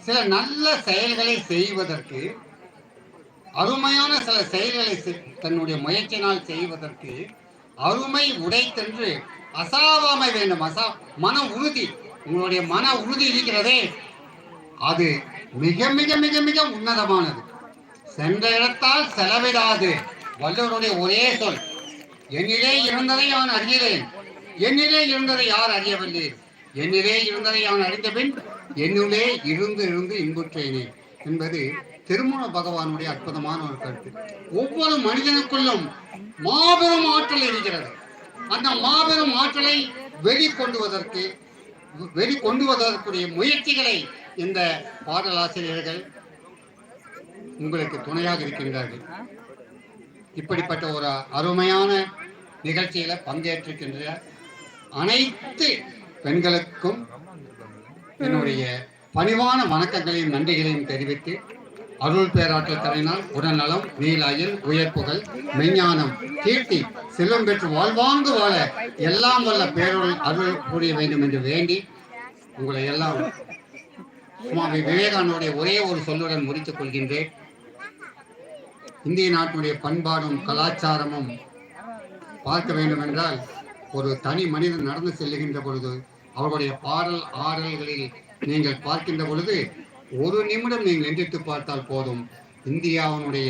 சில நல்ல செயல்களை செய்வதற்கு, அருமையான சில செயல்களை தன்னுடைய முயற்சியினால் செய்வதற்கு அருமை உடைத்தென்று அசாவாமை வேண்டும். மன உறுதி, உங்களுடைய மன உறுதி இருக்கிறதே, அது மிக மிக மிக மிக உன்னதமானது. சென்ற இடத்தால் செலவிடாது. வள்ளுவருடைய ஒரே சொல், என்னிலே இருந்ததை நான் அறிகிறேன், என்னிலே இருந்ததை யார் அறியவில்லை, என்னிலே இருந்ததை நான் அறிந்தபின் என்னுள்ளே இருந்து இருந்து இன்புற்றேனே என்பது திருமூல பகவானுடைய அற்புதமான ஒரு கருத்து. ஒவ்வொரு மனிதனுக்குள்ளும் மாபெரும் ஆற்றல் இருக்கிறது. அந்த மாபெரும் ஆற்றலை வெளிக்கொண்டுவதற்குரிய முயற்சிகளை இந்த பாடலாசிரியர்கள் உங்களுக்கு துணையாக இருக்கின்றார்கள். இப்படிப்பட்ட ஒரு அருமையான நிகழ்ச்சியில பங்கேற்றிருக்கின்ற அனைத்து பெண்களுக்கும் என்னுடைய பணிவான வணக்கங்களையும் நன்றிகளையும் தெரிவித்து, அருள் பேராற்றல் தரையினால் உடல்நலம், நீலாயில், உயர்ப்புகள், மெஞ்ஞானம், கீர்த்தி, செல்வம் பெற்று வாழ்வாங்கு வாழ எல்லாம் வல்ல பேரொருள் அருள் புரிய வேண்டும் என்று வேண்டி உங்களை எல்லாம் சுவாமி விவேகானந்தருடைய ஒரே ஒரு சொல்லுடன் முடித்துக் கொள்கின்றேன். இந்திய நாட்டினுடைய பண்பாடும் கலாச்சாரமும் பார்க்க வேண்டும் என்றால், ஒரு தனி மனிதன் நடந்து செல்லுகின்ற பொழுது அவர்களுடைய பாடல் ஆடல்களில் நீங்கள் பார்க்கின்ற பொழுது ஒரு நிமிடம் நீங்கள் எந்திரித்து பார்த்தால் போதும், இந்தியாவினுடைய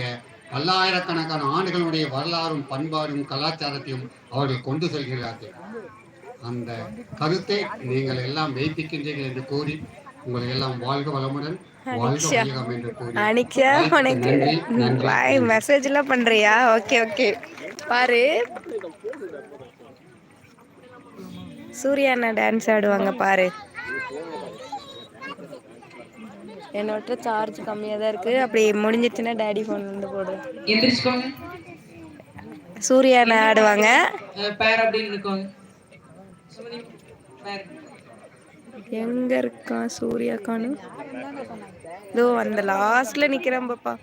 பல்லாயிரக்கணக்கான ஆண்டுகளுடைய வரலாறும் பண்பாடும் கலாச்சாரத்தையும் அவர்கள் கொண்டு செல்கிறார்கள். அந்த கருத்தை நீங்கள் எல்லாம் வைப்பிக்கின்றீர்கள் என்று கூறி உங்களை எல்லாம் வாழ்க வளமுடன், வாழ்க வையகம் என்று கூறி மெசேஜ் எல்லாம் பண்றியா? Okay okay. பாரு, சூர்யா அண்ணா டான்ஸ் ஆடுவாங்க பாரு. என்னோட சார்ஜ் கம்மியாக தான் இருக்கு. அப்படி முடிஞ்சிச்சுன்னா டேடி ஃபோன்ல இருந்து போடு. சூர்யா அண்ணா ஆடுவாங்க. எங்க இருக்கான் சூர்யா கானு? இதோ அந்த லாஸ்ட்ல நிக்கிறான் பாப்பா.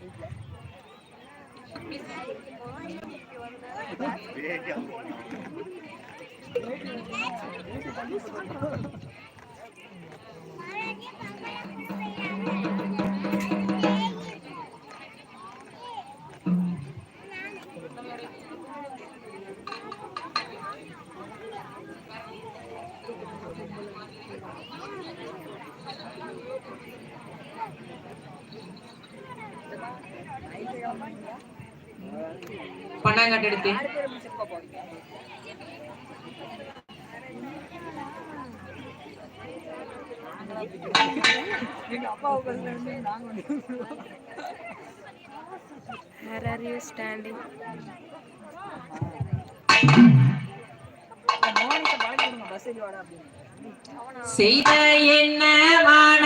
பன்னாங்கட்டு எடுத்து Where are you standing? செய்த என்ன வான